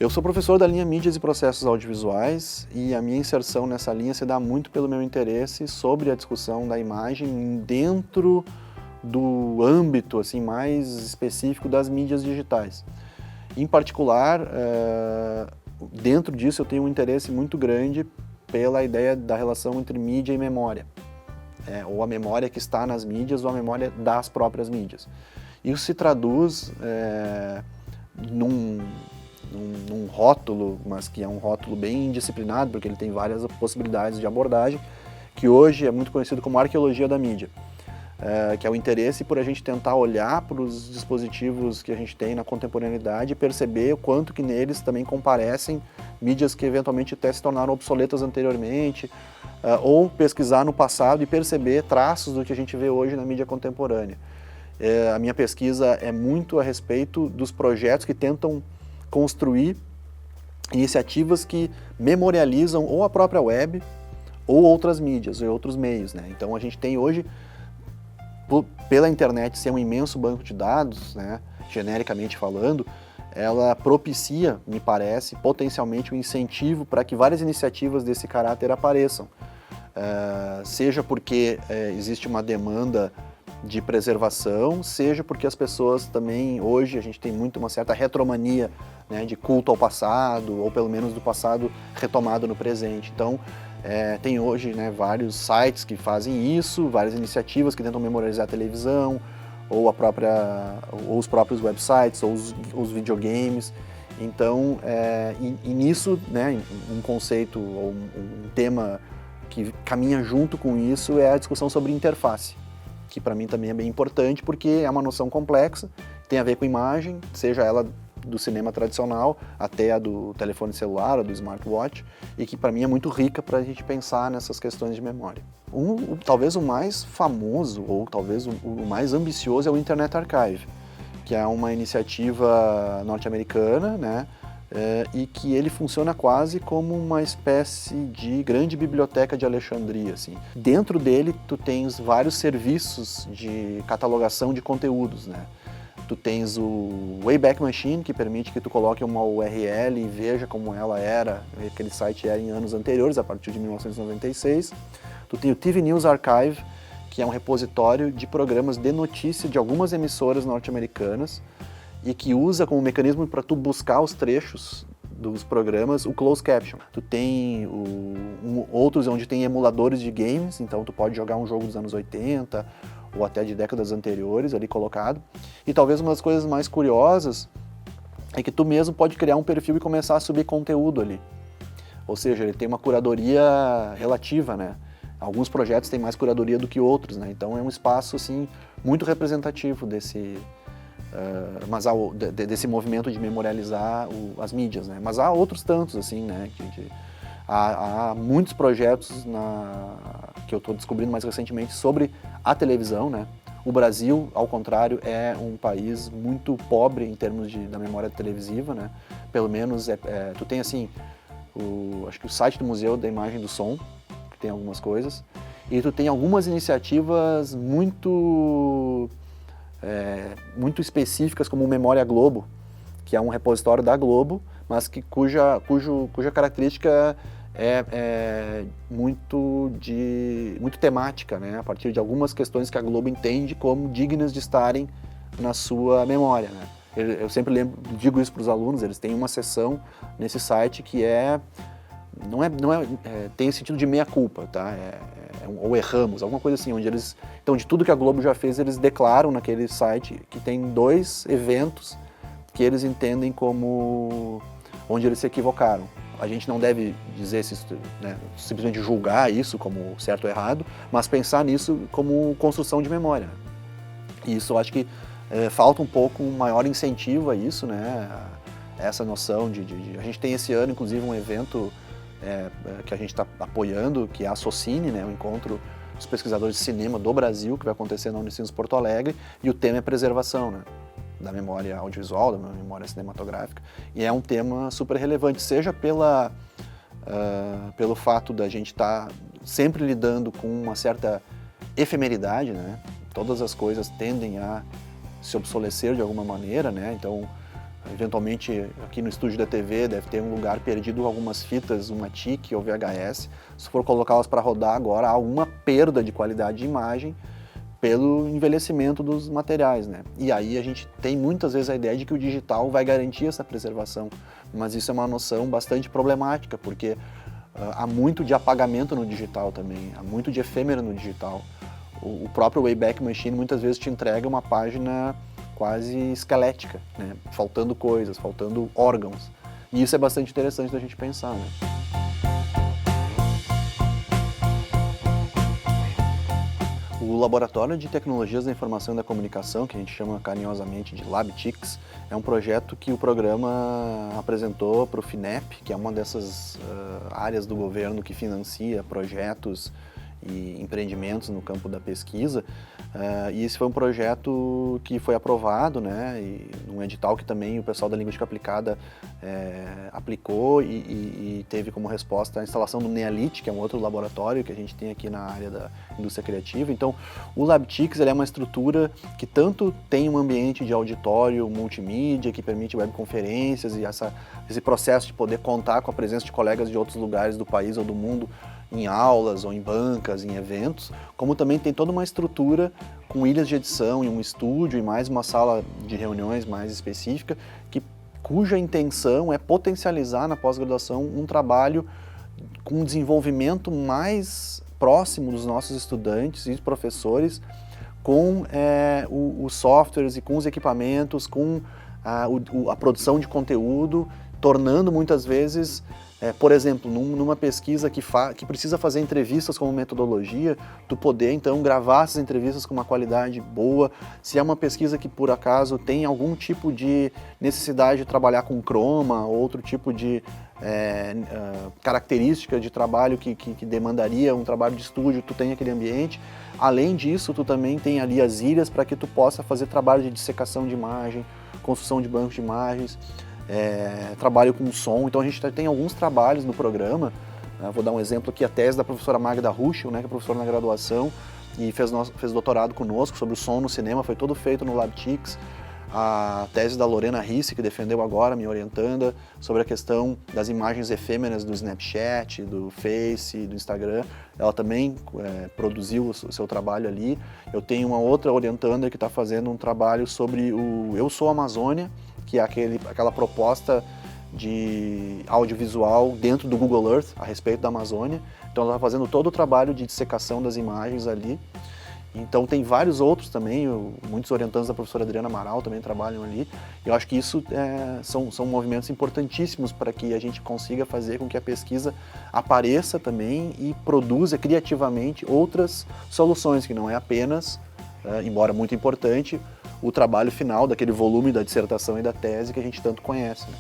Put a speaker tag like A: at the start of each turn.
A: Eu sou professor da linha Mídias e Processos Audiovisuais e a minha inserção nessa linha se dá muito pelo meu interesse sobre a discussão da imagem dentro do âmbito assim, mais específico das mídias digitais. Em particular, dentro disso eu tenho um interesse muito grande pela ideia da relação entre mídia e memória, ou a memória que está nas mídias ou a memória das próprias mídias. Isso se traduz num rótulo, mas que é um rótulo bem indisciplinado, porque ele tem várias possibilidades de abordagem, que hoje é muito conhecido como arqueologia da mídia, que é o interesse por a gente tentar olhar para os dispositivos que a gente tem na contemporaneidade e perceber o quanto que neles também comparecem mídias que eventualmente até se tornaram obsoletas anteriormente, ou pesquisar no passado e perceber traços do que a gente vê hoje na mídia contemporânea. A minha pesquisa é muito a respeito dos projetos que tentam construir iniciativas que memorializam ou a própria web ou outras mídias ou outros meios, né? Então a gente tem hoje, pela internet ser um imenso banco de dados, né, genericamente falando, ela propicia, me parece, potencialmente um incentivo para que várias iniciativas desse caráter apareçam. Seja porque existe uma demanda de preservação, seja porque as pessoas também, hoje a gente tem muito uma certa retromania, né, de culto ao passado, ou pelo menos do passado retomado no presente. Então, tem hoje, né, vários sites que fazem isso, várias iniciativas que tentam memorializar a televisão, ou os próprios websites, ou os videogames. Então, nisso, né, um conceito ou um tema que caminha junto com isso é a discussão sobre interface, que para mim também é bem importante, porque é uma noção complexa, tem a ver com imagem, seja ela do cinema tradicional até a do telefone celular ou do smartwatch, e que para mim é muito rica para a gente pensar nessas questões de memória. Talvez o mais famoso, ou talvez o mais ambicioso, é o Internet Archive, que é uma iniciativa norte-americana, né, e que ele funciona quase como uma espécie de grande biblioteca de Alexandria, assim. Dentro dele tu tens vários serviços de catalogação de conteúdos, né? Tu tens o Wayback Machine, que permite que tu coloque uma URL e veja como ela era, aquele site era em anos anteriores, a partir de 1996. Tu tem o TV News Archive, que é um repositório de programas de notícia de algumas emissoras norte-americanas, e que usa como mecanismo para tu buscar os trechos dos programas o closed caption. Tu tem outros onde tem emuladores de games, então tu pode jogar um jogo dos anos 80 ou até de décadas anteriores ali colocado. E talvez uma das coisas mais curiosas é que tu mesmo pode criar um perfil e começar a subir conteúdo ali. Ou seja, ele tem uma curadoria relativa, né? Alguns projetos têm mais curadoria do que outros, né? Então é um espaço assim muito representativo desse movimento de memorializar as mídias, né? Mas há outros tantos, assim, né? Há muitos projetos que eu estou descobrindo mais recentemente sobre a televisão, né? O Brasil, ao contrário, é um país muito pobre em termos da memória televisiva, né? Pelo menos, tu tem, assim, acho que o site do Museu da Imagem e do Som, que tem algumas coisas, e tu tem algumas iniciativas muito específicas, como o Memória Globo, que é um repositório da Globo, mas cuja característica é muito temática, né? A partir de algumas questões que a Globo entende como dignas de estarem na sua memória, né? Eu sempre digo isso para os alunos, eles têm uma seção nesse site que tem o sentido de meia-culpa, tá? Ou erramos, alguma coisa assim, onde então de tudo que a Globo já fez, eles declaram naquele site que tem 2 eventos que eles entendem como onde eles se equivocaram. A gente não deve dizer, né, simplesmente julgar isso como certo ou errado, mas pensar nisso como construção de memória. E isso eu acho que falta um pouco um maior incentivo a isso, né? Essa noção a gente tem esse ano, inclusive, um evento que a gente está apoiando, que é a Socine, né, o encontro dos pesquisadores de cinema do Brasil, que vai acontecer na Unicinos Porto Alegre, e o tema é preservação, né, da memória audiovisual, da memória cinematográfica, e é um tema super relevante, seja pelo fato da gente estar sempre lidando com uma certa efemeridade, né, todas as coisas tendem a se obsolecer de alguma maneira, né, então eventualmente aqui no estúdio da TV deve ter um lugar perdido com algumas fitas, uma TIC ou VHS. Se for colocá-las para rodar agora, há alguma perda de qualidade de imagem pelo envelhecimento dos materiais, né? E aí a gente tem muitas vezes a ideia de que o digital vai garantir essa preservação, mas isso é uma noção bastante problemática, porque há muito de apagamento no digital também, há muito de efêmero no digital. O próprio Wayback Machine muitas vezes te entrega uma página quase esquelética, né? Faltando coisas, faltando órgãos. E isso é bastante interessante da gente pensar, né? O Laboratório de Tecnologias da Informação e da Comunicação, que a gente chama carinhosamente de LabTICS, é um projeto que o programa apresentou para o FINEP, que é uma dessas áreas do governo que financia projetos e empreendimentos no campo da pesquisa, e esse foi um projeto que foi aprovado, né, e num edital que também o pessoal da Linguística Aplicada aplicou e teve como resposta a instalação do NEALIT, que é um outro laboratório que a gente tem aqui na área da indústria criativa. Então, o LabTICS é uma estrutura que tanto tem um ambiente de auditório multimídia, que permite webconferências e esse processo de poder contar com a presença de colegas de outros lugares do país ou do mundo em aulas ou em bancas, em eventos, como também tem toda uma estrutura com ilhas de edição e um estúdio e mais uma sala de reuniões mais específica, cuja intenção é potencializar na pós-graduação um trabalho com um desenvolvimento mais próximo dos nossos estudantes e professores com os softwares e com os equipamentos, com a produção de conteúdo, tornando muitas vezes, por exemplo, numa pesquisa que precisa fazer entrevistas como metodologia, tu poder então gravar essas entrevistas com uma qualidade boa. Se é uma pesquisa que por acaso tem algum tipo de necessidade de trabalhar com croma, ou outro tipo de característica de trabalho que demandaria um trabalho de estúdio, tu tem aquele ambiente. Além disso, tu também tem ali as ilhas para que tu possa fazer trabalho de dissecação de imagem, construção de bancos de imagens, trabalho com som. Então a gente tem alguns trabalhos no programa, vou dar um exemplo aqui, a tese da professora Magda Ruschel, né, que é professora na graduação e fez doutorado conosco sobre o som no cinema, foi todo feito no LabTICS. A tese da Lorena Risse, que defendeu agora, me orientanda, sobre a questão das imagens efêmeras do Snapchat, do Face, do Instagram. Ela também produziu o seu trabalho ali. Eu tenho uma outra orientanda que está fazendo um trabalho sobre o Eu Sou Amazônia, que é aquela proposta de audiovisual dentro do Google Earth a respeito da Amazônia. Então ela está fazendo todo o trabalho de dissecação das imagens ali. Então tem vários outros também, muitos orientandos da professora Adriana Amaral também trabalham ali. Eu acho que isso são movimentos importantíssimos para que a gente consiga fazer com que a pesquisa apareça também e produza criativamente outras soluções, que não é apenas, embora muito importante, o trabalho final daquele volume da dissertação e da tese que a gente tanto conhece, né?